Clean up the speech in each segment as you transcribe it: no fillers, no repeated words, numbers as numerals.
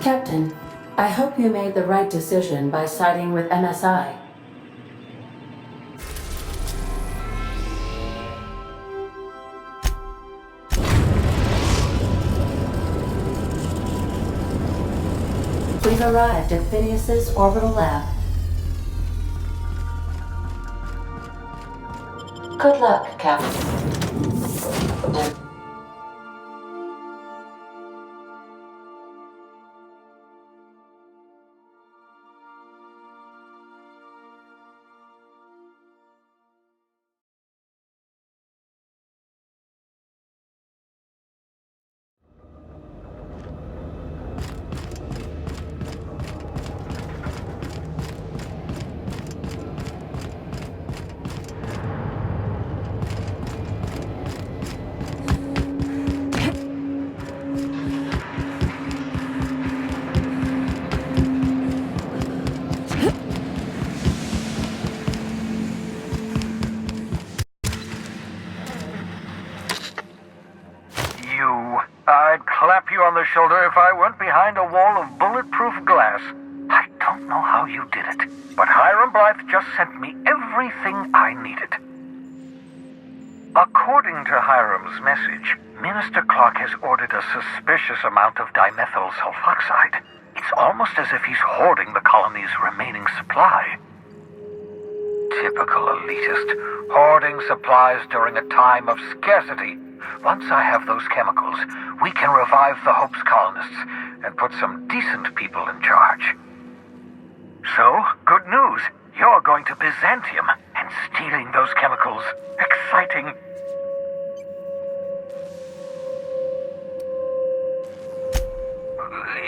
Captain, I hope you made the right decision by siding with MSI. We've arrived at Phineas's orbital lab. Good luck, Captain. I'd clap you on the shoulder if I weren't behind a wall of bulletproof glass. I don't know how you did it, but Hiram Blythe just sent me everything I needed. According to Hiram's message, Minister Clark has ordered a suspicious amount of dimethyl sulfoxide. It's almost as if he's hoarding the colony's remaining supply. Typical elitist, hoarding supplies during a time of scarcity. Once I have those chemicals, we can revive the Hope's colonists and put some decent people in charge. So, good news. You're going to Byzantium and stealing those chemicals. Exciting.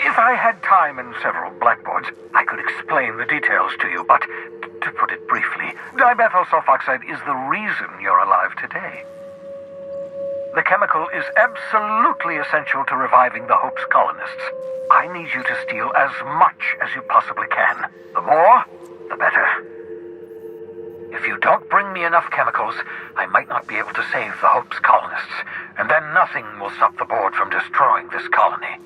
If I had time and several blackboards, I could explain the details to you, but to put it briefly, dimethyl sulfoxide is the reason you're alive today. The chemical is absolutely essential to reviving the Hope's colonists. I need you to steal as much as you possibly can. The more, the better. If you don't bring me enough chemicals, I might not be able to save the Hope's colonists, and then nothing will stop the board from destroying this colony.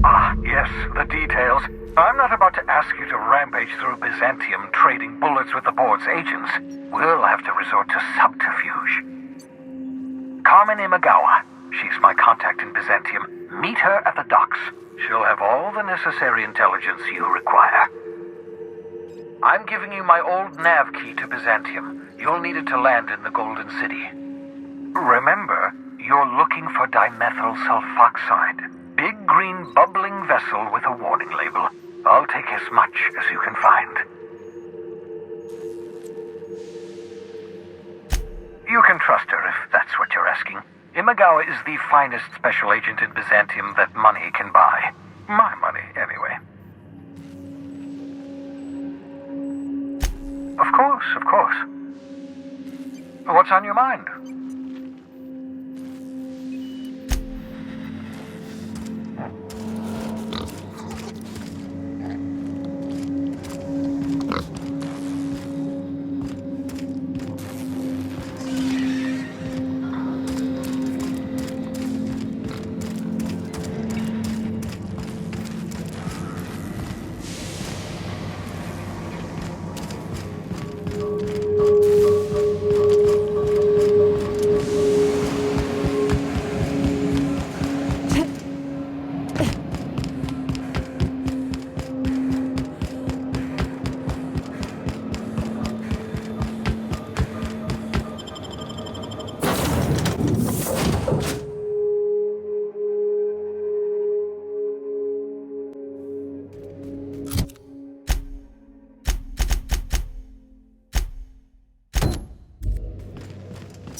Ah, yes, the details. I'm not about to ask you to rampage through Byzantium trading bullets with the board's agents. We'll have to resort to subterfuge. Carmen Imagawa. She's my contact in Byzantium. Meet her at the docks. She'll have all the necessary intelligence you require. I'm giving you my old nav key to Byzantium. You'll need it to land in the Golden City. Remember, you're looking for dimethyl sulfoxide. Big green bubbling vessel with a warning label. I'll take as much as you can find. You can trust her if that's what you're asking. Imagawa is the finest special agent in Byzantium that money can buy. My money, anyway. Of course, of course. What's on your mind?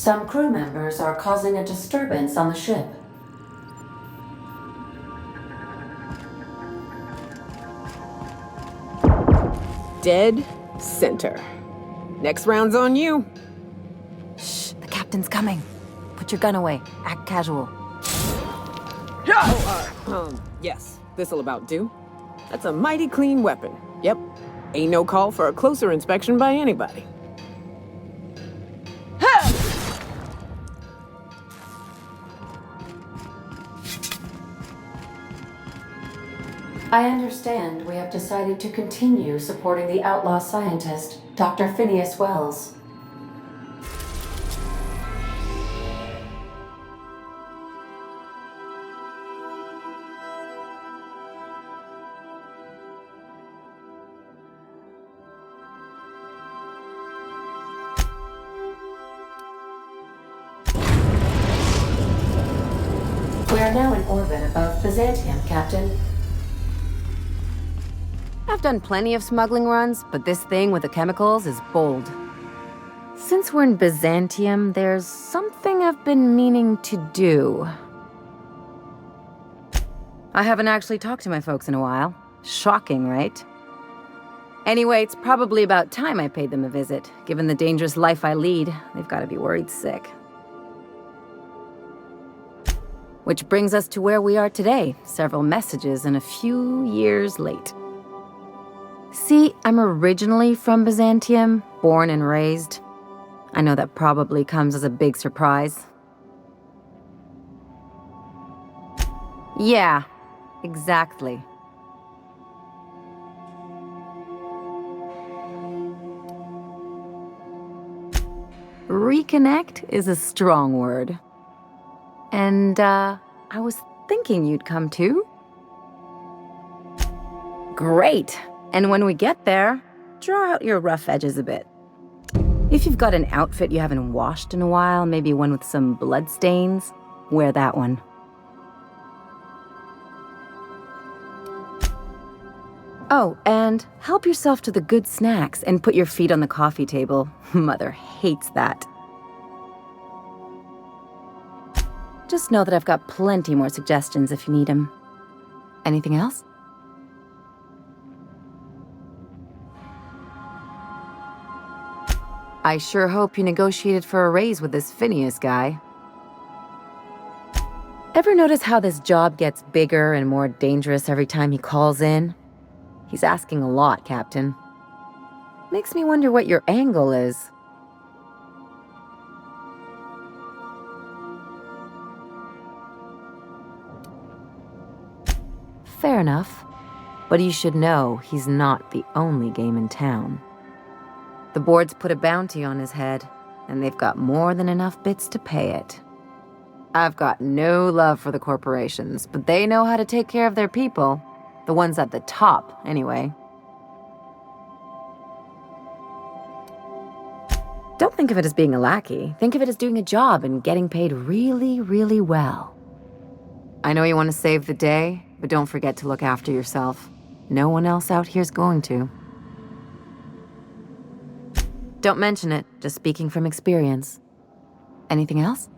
Some crew members are causing a disturbance on the ship. Dead center. Next round's on you. Shh, the captain's coming. Put your gun away. Act casual. Yes, this'll about do. That's a mighty clean weapon. Yep. Ain't no call for a closer inspection by anybody. I understand we have decided to continue supporting the outlaw scientist, Dr. Phineas Wells. We are now in orbit above Byzantium, Captain. I've done plenty of smuggling runs, but this thing with the chemicals is bold. Since we're in Byzantium, there's something I've been meaning to do. I haven't actually talked to my folks in a while. Shocking, right? Anyway, it's probably about time I paid them a visit. Given the dangerous life I lead, they've got to be worried sick. Which brings us to where we are today, several messages and a few years late. See, I'm originally from Byzantium, born and raised. I know that probably comes as a big surprise. Yeah, exactly. Reconnect is a strong word. And, I was thinking you'd come too. Great! And when we get there, draw out your rough edges a bit. If you've got an outfit you haven't washed in a while, maybe one with some blood stains, wear that one. Oh, and help yourself to the good snacks and put your feet on the coffee table. Mother hates that. Just know that I've got plenty more suggestions if you need them. Anything else? I sure hope you negotiated for a raise with this Phineas guy. Ever notice how this job gets bigger and more dangerous every time he calls in? He's asking a lot, Captain. Makes me wonder what your angle is. Fair enough. But you should know he's not the only game in town. The board's put a bounty on his head, and they've got more than enough bits to pay it. I've got no love for the corporations, but they know how to take care of their people. The ones at the top, anyway. Don't think of it as being a lackey. Think of it as doing a job and getting paid really, really well. I know you want to save the day, but don't forget to look after yourself. No one else out here's going to. Don't mention it, just speaking from experience. Anything else?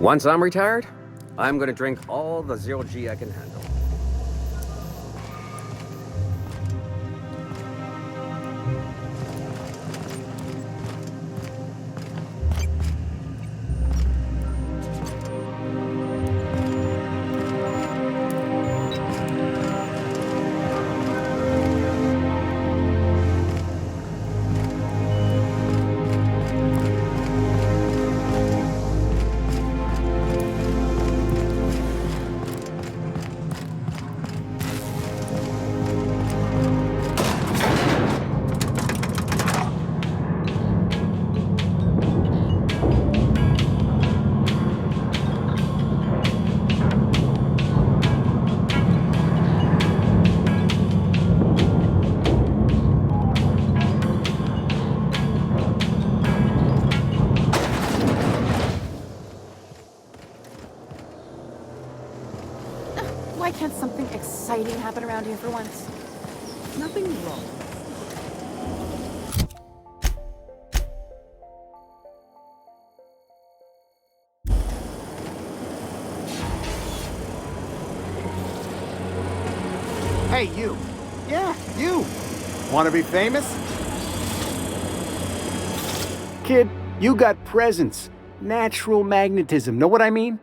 Once I'm retired, I'm gonna drink all the 0G I can handle. Why can't something exciting happen around here for once? Nothing wrong. Hey, you. Yeah, you. Want to be famous? Kid, you got presence. Natural magnetism. Know what I mean?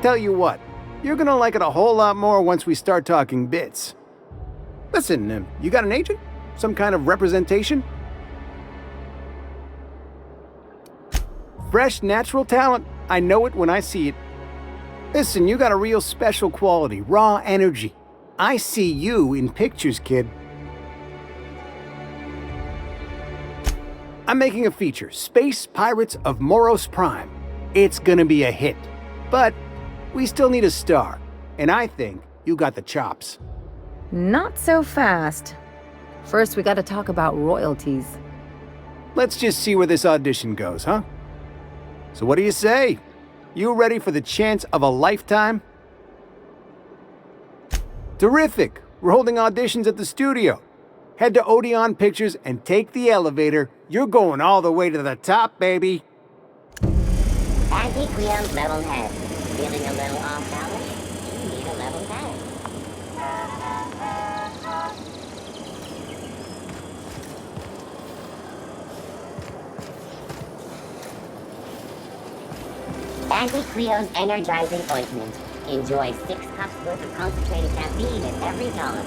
Tell you what, you're gonna like it a whole lot more once we start talking bits. Listen, you got an agent? Some kind of representation? Fresh, natural talent. I know it when I see it. Listen, you got a real special quality, raw energy. I see you in pictures, kid. I'm making a feature, Space Pirates of Moros Prime. It's gonna be a hit. But we still need a star, and I think you got the chops. Not so fast. First, we gotta talk about royalties. Let's just see where this audition goes, huh? So what do you say? You ready for the chance of a lifetime? Terrific! We're holding auditions at the studio. Head to Odeon Pictures and take the elevator. You're going all the way to the top, baby. Anti-Creon's level head. Feeling a little off balance? You need a level head. Anti-Creon's energizing ointment. Enjoy 6 cups worth of concentrated caffeine in every dollar.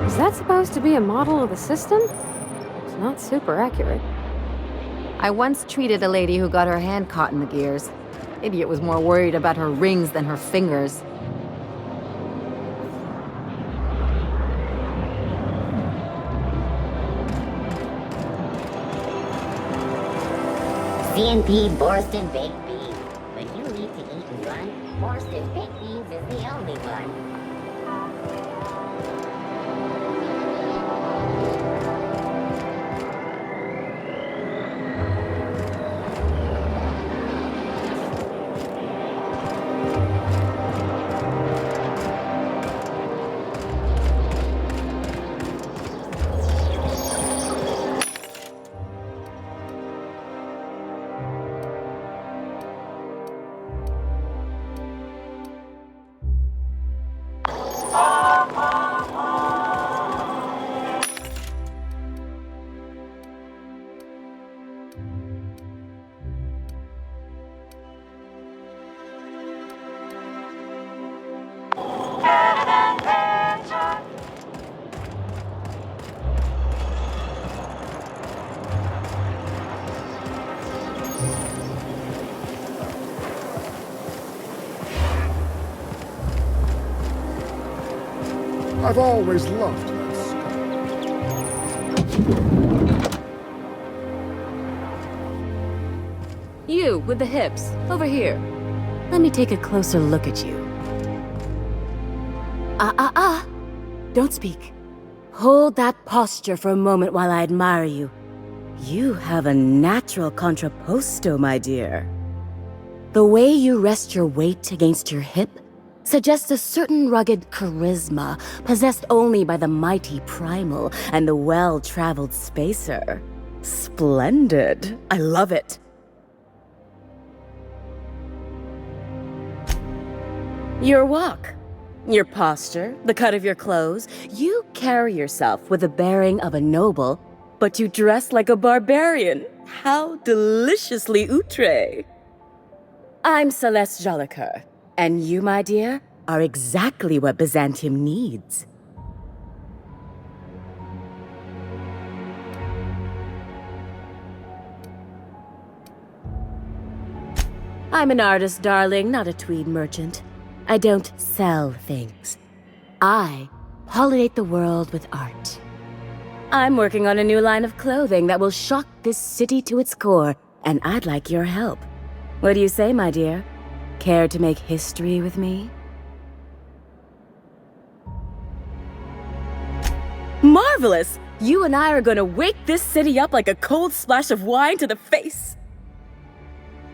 Is that supposed to be a model of the system? It's not super accurate. I once treated a lady who got her hand caught in the gears. Idiot was more worried about her rings than her fingers. CNP Borsted Baked Beans. When you need to eat and run, Borsted Baked Beans is the only one. I've always loved this. You, with the hips. Over here. Let me take a closer look at you. Don't speak. Hold that posture for a moment while I admire you. You have a natural contrapposto, my dear. The way you rest your weight against your hip suggests a certain rugged charisma possessed only by the mighty primal and the well-traveled spacer. Splendid. I love it. Your walk, your posture, the cut of your clothes, you carry yourself with the bearing of a noble, but you dress like a barbarian. How deliciously outre. I'm Celeste Jolicoeur, and you, my dear, are exactly what Byzantium needs. I'm an artist, darling, not a tweed merchant. I don't sell things. I pollinate the world with art. I'm working on a new line of clothing that will shock this city to its core, and I'd like your help. What do you say, my dear? Care to make history with me? Marvelous! You and I are gonna wake this city up like a cold splash of wine to the face.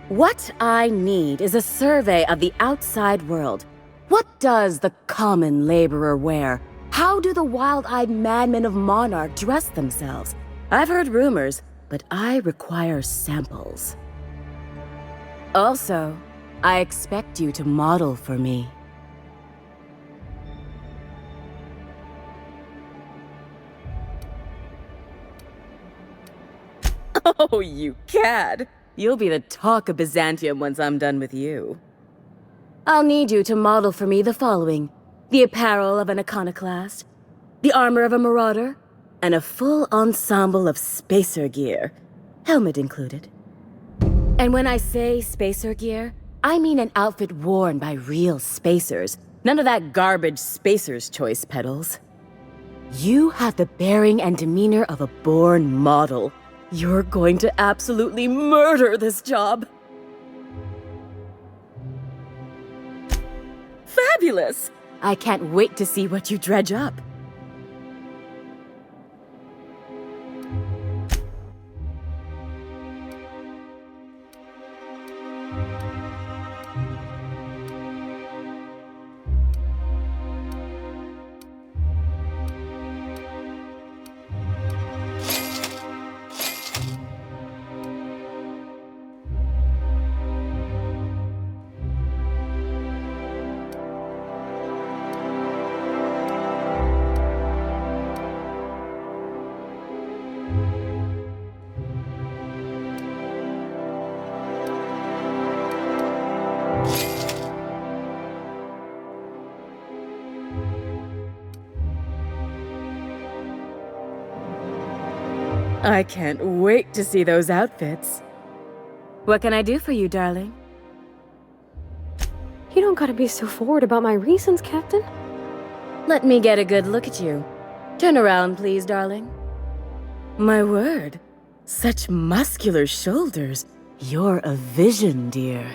What I need is a survey of the outside world. What does the common laborer wear? How do the wild-eyed madmen of Monarch dress themselves? I've heard rumors, but I require samples. Also, I expect you to model for me. Oh, you cad! You'll be the talk of Byzantium once I'm done with you. I'll need you to model for me the following: the apparel of an iconoclast, the armor of a marauder, and a full ensemble of spacer gear, helmet included. And when I say spacer gear, I mean an outfit worn by real spacers, none of that garbage spacer's choice pedals. You have the bearing and demeanor of a born model. You're going to absolutely murder this job. Fabulous! I can't wait to see what you dredge up. I can't wait to see those outfits. What can I do for you, darling? You don't gotta be so forward about my reasons, Captain. Let me get a good look at you. Turn around, please, darling. My word. Such muscular shoulders. You're a vision, dear.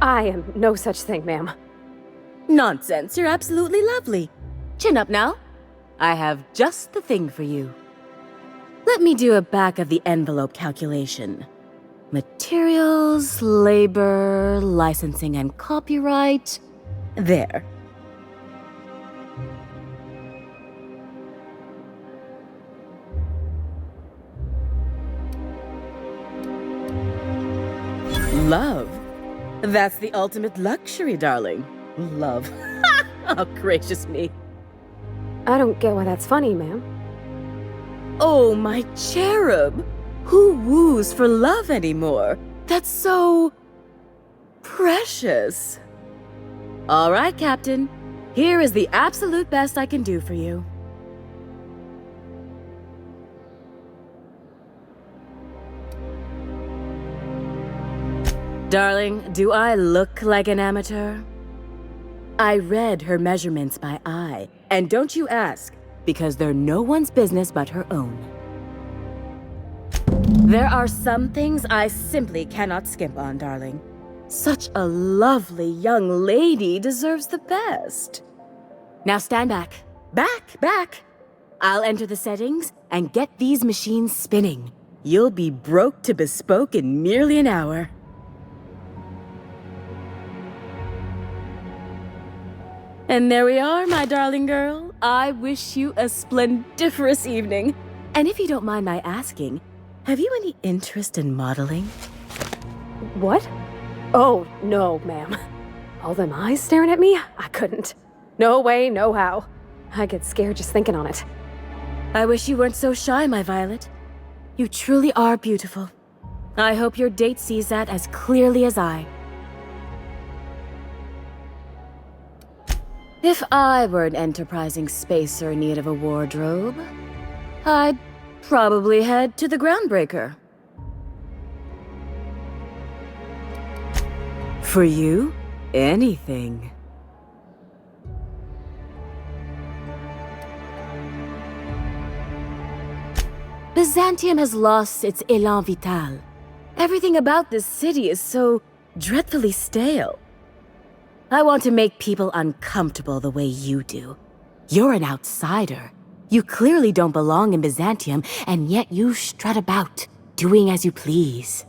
I am no such thing, ma'am. Nonsense. You're absolutely lovely. Chin up now. I have just the thing for you. Let me do a back-of-the-envelope calculation. Materials, labor, licensing and copyright. There. Love. That's the ultimate luxury, darling. Love. Oh, gracious me. I don't get why that's funny, ma'am. Oh, my cherub! Who woos for love anymore? That's so... precious. All right, Captain. Here is the absolute best I can do for you. Darling, do I look like an amateur? I read her measurements by eye, and don't you ask, because they're no one's business but her own. There are some things I simply cannot skimp on, darling. Such a lovely young lady deserves the best. Now stand back. Back! I'll enter the settings and get these machines spinning. You'll be broke to bespoke in merely an hour. And there we are, my darling girl. I wish you a splendiferous evening. And if you don't mind my asking, have you any interest in modeling? What? Oh, no, ma'am. All them eyes staring at me? I couldn't. No way, no how. I get scared just thinking on it. I wish you weren't so shy, my Violet. You truly are beautiful. I hope your date sees that as clearly as I. If I were an enterprising spacer in need of a wardrobe, I'd probably head to the Groundbreaker. For you, anything. Byzantium has lost its élan vital. Everything about this city is so dreadfully stale. I want to make people uncomfortable the way you do. You're an outsider. You clearly don't belong in Byzantium, and yet you strut about, doing as you please.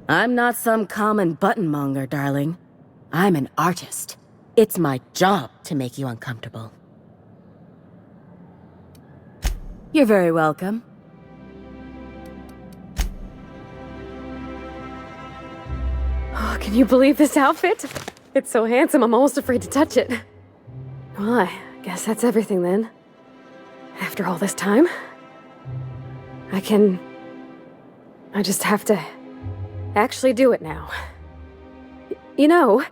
I'm not some common buttonmonger, darling. I'm an artist. It's my job to make you uncomfortable. You're very welcome. Oh, can you believe this outfit? It's so handsome, I'm almost afraid to touch it. Well, I guess that's everything then. After all this time, I just have to actually do it now. You know,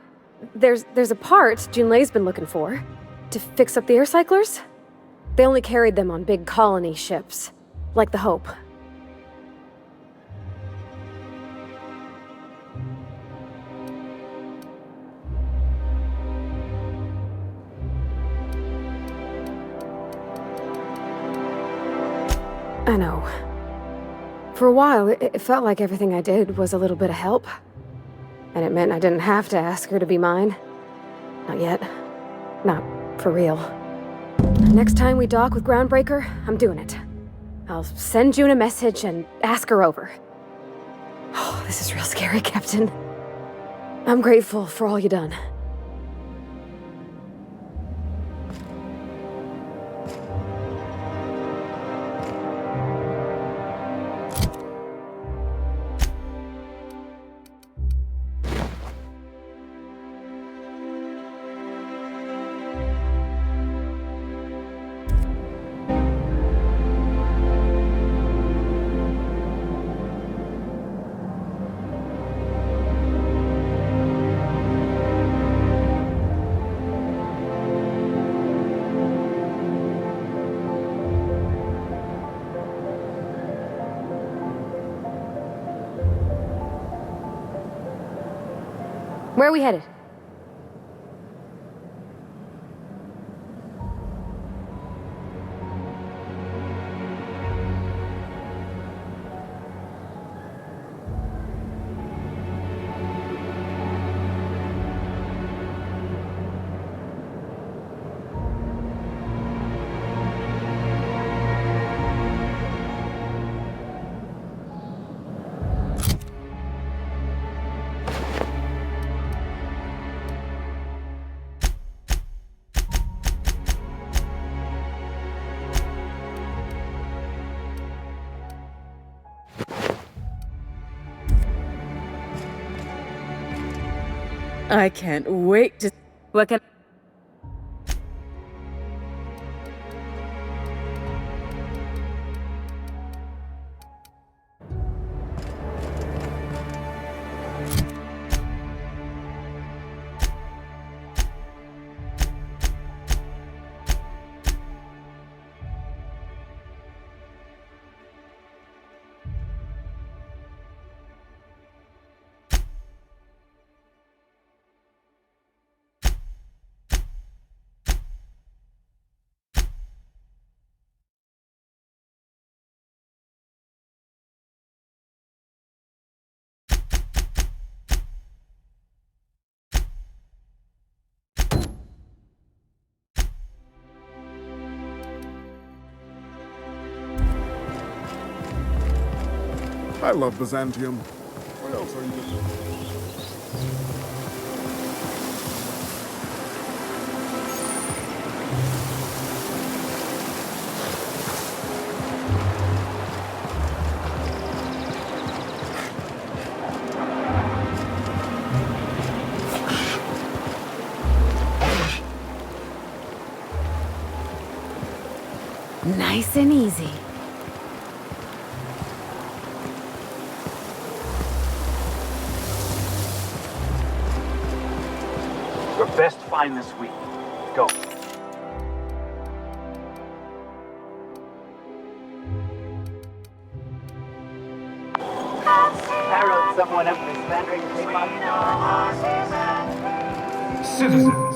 there's a part Junlei's been looking for to fix up the air cyclers. They only carried them on big colony ships, like the Hope. I know. For a while, it felt like everything I did was a little bit of help. And it meant I didn't have to ask her to be mine. Not yet. Not for real. Next time we dock with Groundbreaker, I'm doing it. I'll send June a message and ask her over. Oh, this is real scary, Captain. I'm grateful for all you done. Where are we headed? I can't wait to... What can... I love Byzantium. What else are you doing? Nice and easy. Your best find this week. Go. Harold, someone up is slandering Citizens,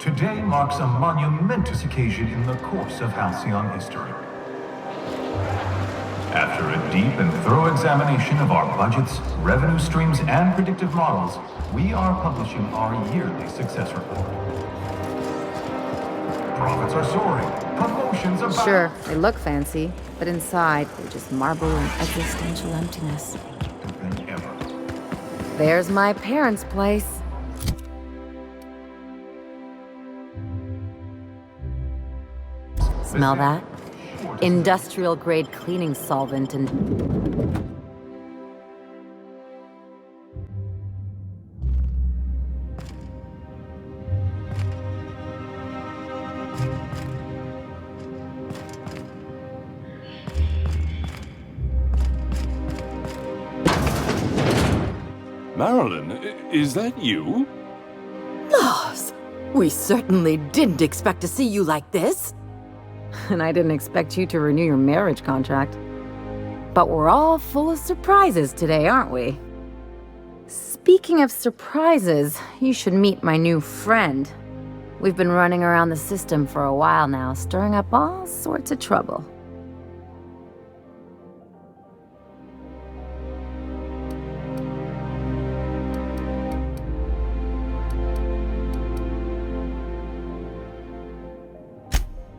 today marks a monumentous occasion in the course of Halcyon history. After a deep and thorough examination of our budgets, revenue streams, and predictive models, we are publishing our yearly success report. Profits are soaring, promotions abound. Sure, they look fancy, but inside, they're just marble and existential emptiness. There's my parents' place. Smell that? Industrial-grade cleaning solvent and... Marilyn, is that you? Lars, we certainly didn't expect to see you like this. And I didn't expect you to renew your marriage contract. But we're all full of surprises today, aren't we? Speaking of surprises, you should meet my new friend. We've been running around the system for a while now, stirring up all sorts of trouble.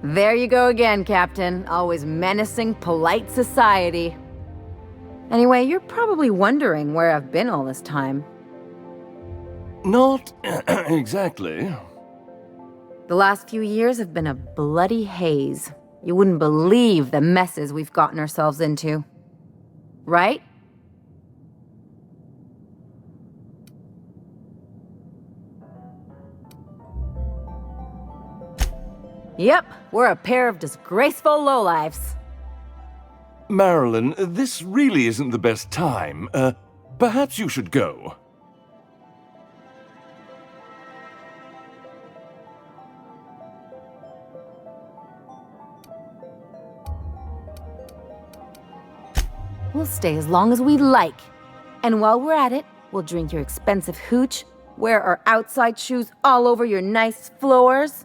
There you go again, Captain. Always menacing polite society. Anyway, you're probably wondering where I've been all this time. Not exactly. The last few years have been a bloody haze. You wouldn't believe the messes we've gotten ourselves into. Right? Yep, we're a pair of disgraceful lowlifes. Marilyn, this really isn't the best time. Perhaps you should go. We'll stay as long as we like. And while we're at it, we'll drink your expensive hooch, wear our outside shoes all over your nice floors.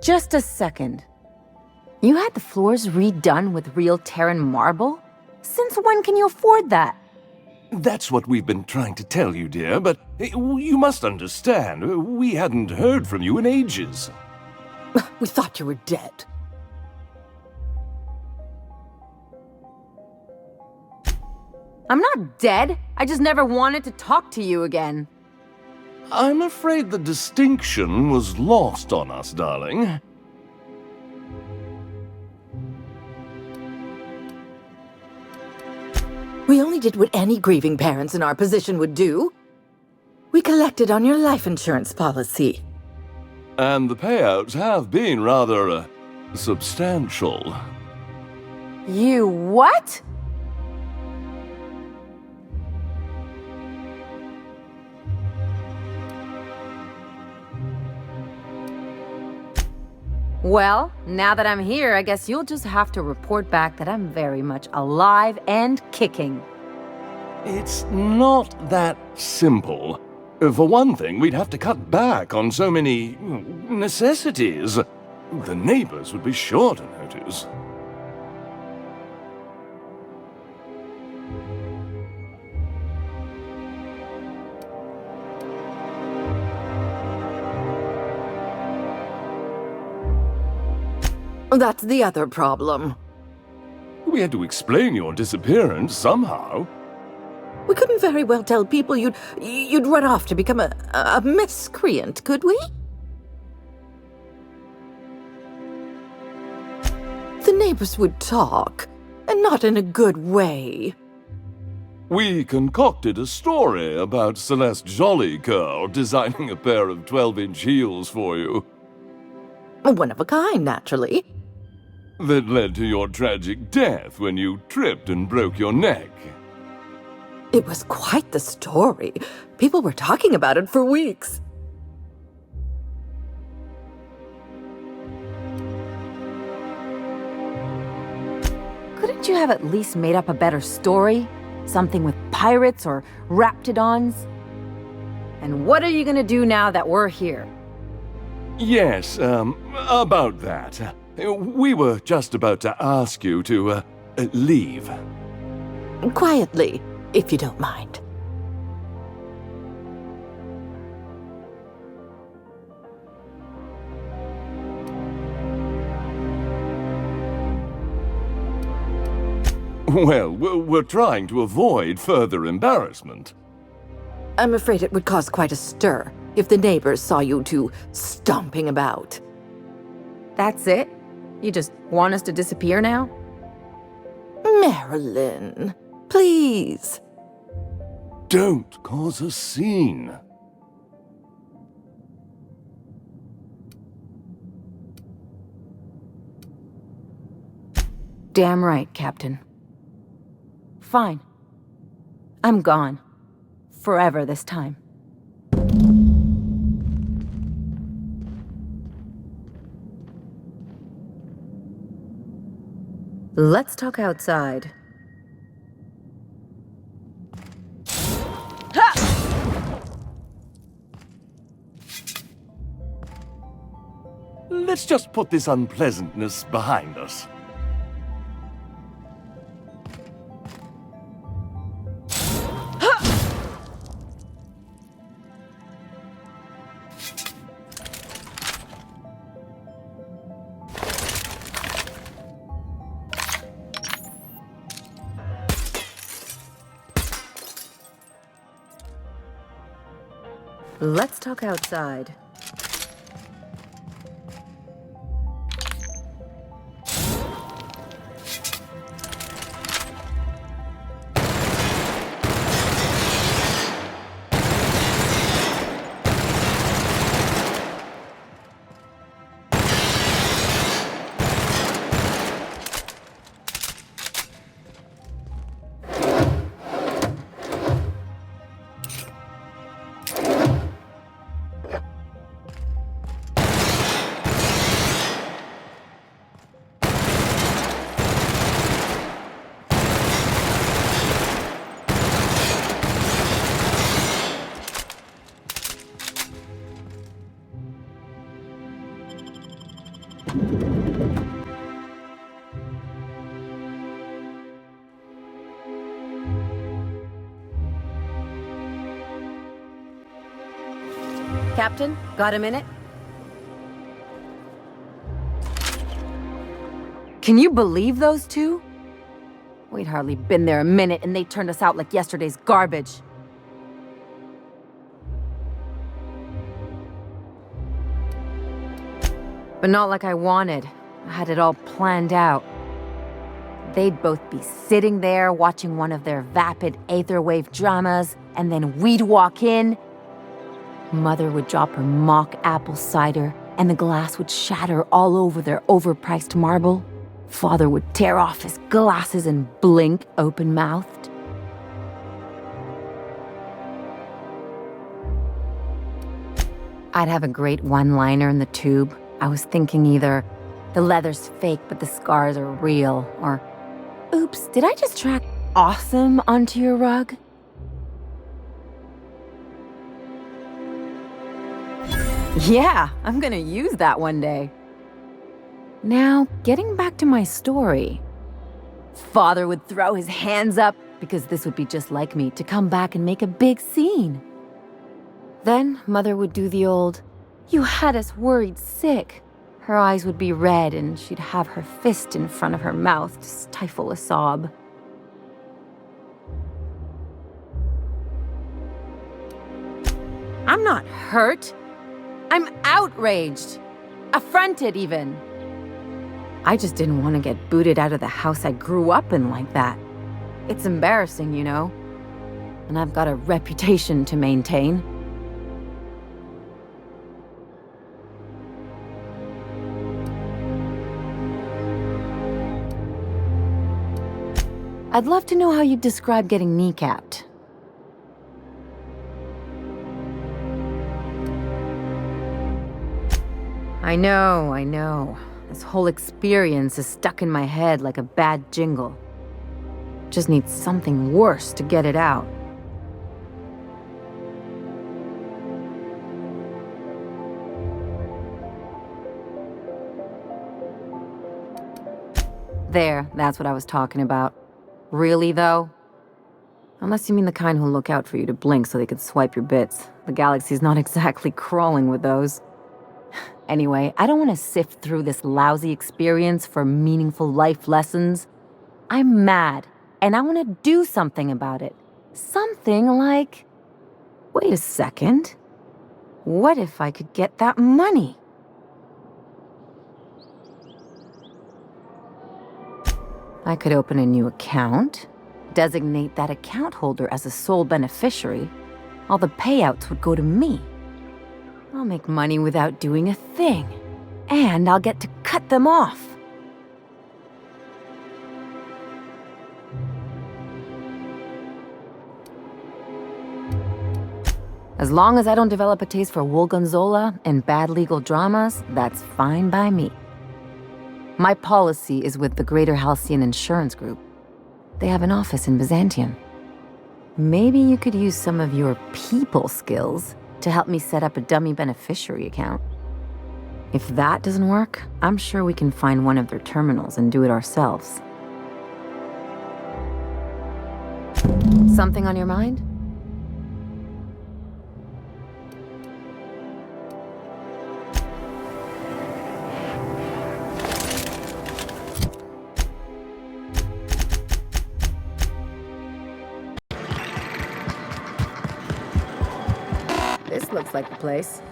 Just a second. You had the floors redone with real Terran marble? Since when can you afford that? That's what we've been trying to tell you, dear, but you must understand, we hadn't heard from you in ages. We thought you were dead. I'm not dead. I just never wanted to talk to you again. I'm afraid the distinction was lost on us, darling. We only did what any grieving parents in our position would do. We collected on your life insurance policy. And the payouts have been rather, substantial. You what? Well, now that I'm here, I guess you'll just have to report back that I'm very much alive and kicking. It's not that simple. For one thing, we'd have to cut back on so many necessities. The neighbors would be sure to notice. That's the other problem. We had to explain your disappearance somehow. We couldn't very well tell people you'd run off to become a miscreant, could we? The neighbors would talk, and not in a good way. We concocted a story about Celeste Jollycurl designing a pair of 12-inch heels for you. One of a kind, naturally. That led to your tragic death when you tripped and broke your neck. It was quite the story. People were talking about it for weeks. Couldn't you have at least made up a better story? Something with pirates or raptidons? And what are you gonna do now that we're here? Yes, about that. We were just about to ask you to, leave. Quietly, if you don't mind. Well, we're trying to avoid further embarrassment. I'm afraid it would cause quite a stir if the neighbors saw you two stomping about. That's it? You just want us to disappear now? Marilyn, please. Don't cause a scene. Damn right, Captain. Fine. I'm gone. Forever this time. Let's talk outside. Let's just put this unpleasantness behind us. Let's talk outside. Captain, got a minute? Can you believe those two? We'd hardly been there a minute and they turned us out like yesterday's garbage. But not like I wanted. I had it all planned out. They'd both be sitting there watching one of their vapid aetherwave dramas, and then we'd walk in. Mother would drop her mock apple cider, and the glass would shatter all over their overpriced marble. Father would tear off his glasses and blink open-mouthed. I'd have a great one-liner in the tube. I was thinking either, the leather's fake but the scars are real, or, oops, did I just track awesome onto your rug? Yeah, I'm gonna use that one day. Now, getting back to my story. Father would throw his hands up, because this would be just like me, to come back and make a big scene. Then, Mother would do the old, "You had us worried sick," Her eyes would be red and she'd have her fist in front of her mouth to stifle a sob. I'm not hurt. I'm outraged. Affronted, even. I just didn't want to get booted out of the house I grew up in like that. It's embarrassing, you know. And I've got a reputation to maintain. I'd love to know how you'd describe getting kneecapped. I know. This whole experience is stuck in my head like a bad jingle. Just need something worse to get it out. There, that's what I was talking about. Really, though? Unless you mean the kind who look out for you to blink so they could swipe your bits. The galaxy's not exactly crawling with those. Anyway, I don't want to sift through this lousy experience for meaningful life lessons. I'm mad, and I want to do something about it. Something like... Wait a second. What if I could get that money? I could open a new account, designate that account holder as a sole beneficiary. All the payouts would go to me. I'll make money without doing a thing. And I'll get to cut them off. As long as I don't develop a taste for Wolgonzola and bad legal dramas, that's fine by me. My policy is with the Greater Halcyon Insurance Group. They have an office in Byzantium. Maybe you could use some of your people skills to help me set up a dummy beneficiary account. If that doesn't work, I'm sure we can find one of their terminals and do it ourselves. Something on your mind? This looks like the place.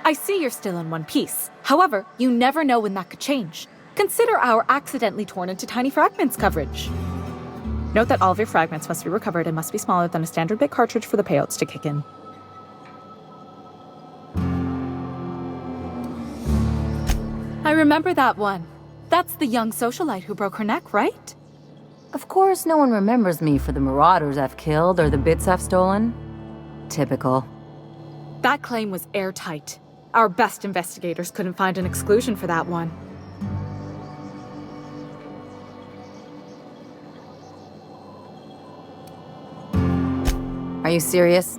I see you're still in one piece. However, you never know when that could change. Consider our accidentally torn into tiny fragments coverage. Note that all of your fragments must be recovered and must be smaller than a standard bit cartridge for the payouts to kick in. I remember that one. That's the young socialite who broke her neck, right? Of course, no one remembers me for the marauders I've killed or the bits I've stolen. Typical. That claim was airtight. Our best investigators couldn't find an exclusion for that one. Are you serious?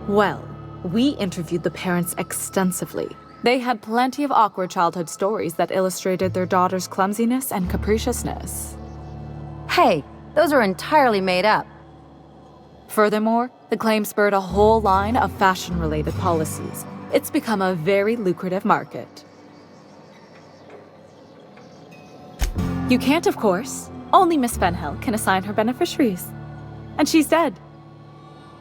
Well, we interviewed the parents extensively. They had plenty of awkward childhood stories that illustrated their daughter's clumsiness and capriciousness. Hey, those are entirely made up. Furthermore, the claim spurred a whole line of fashion-related policies. It's become a very lucrative market. You can't, of course. Only Miss Fenhel can assign her beneficiaries. And she's dead.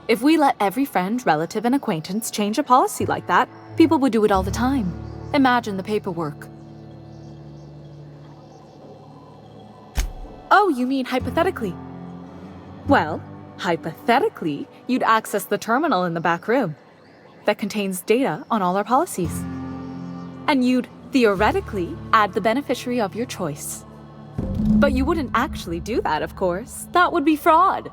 If we let every friend, relative, and acquaintance change a policy like that, people would do it all the time. Imagine the paperwork. Oh, you mean hypothetically? Well, hypothetically, you'd access the terminal in the back room that contains data on all our policies. And you'd, theoretically, add the beneficiary of your choice. But you wouldn't actually do that, of course. That would be fraud.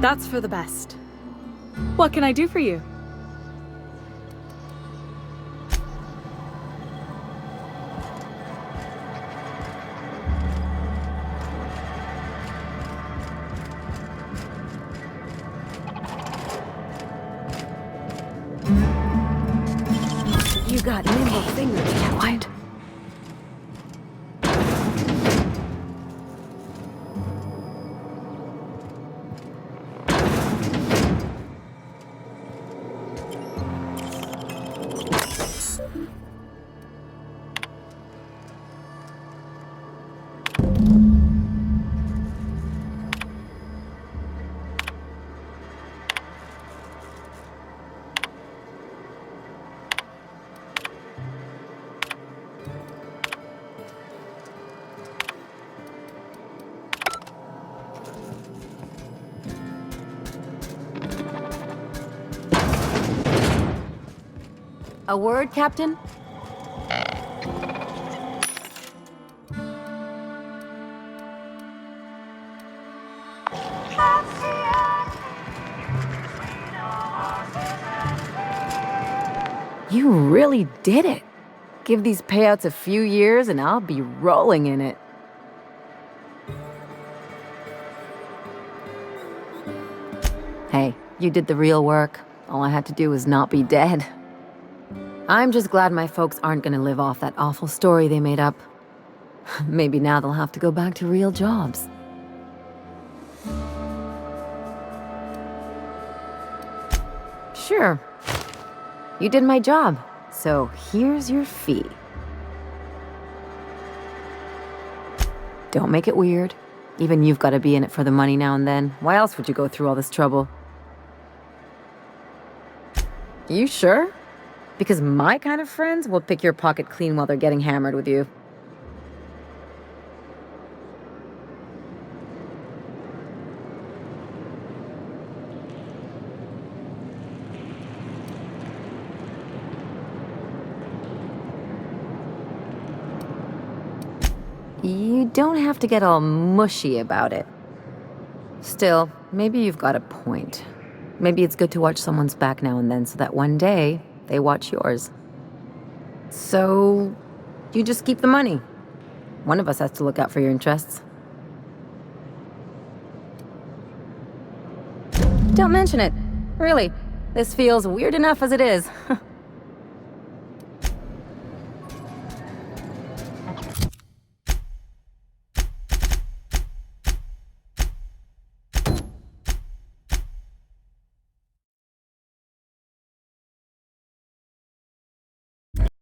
That's for the best. What can I do for you? You got nimble fingers. Yeah, what? A word, Captain? You really did it. Give these payouts a few years and I'll be rolling in it. Hey, you did the real work. All I had to do was not be dead. I'm just glad my folks aren't gonna live off that awful story they made up. Maybe now they'll have to go back to real jobs. Sure. You did my job, so here's your fee. Don't make it weird. Even you've got to be in it for the money now and then. Why else would you go through all this trouble? You sure? Because my kind of friends will pick your pocket clean while they're getting hammered with you. You don't have to get all mushy about it. Still, maybe you've got a point. Maybe it's good to watch someone's back now and then so that one day they watch yours. So, you just keep the money. One of us has to look out for your interests. Don't mention it. Really, this feels weird enough as it is.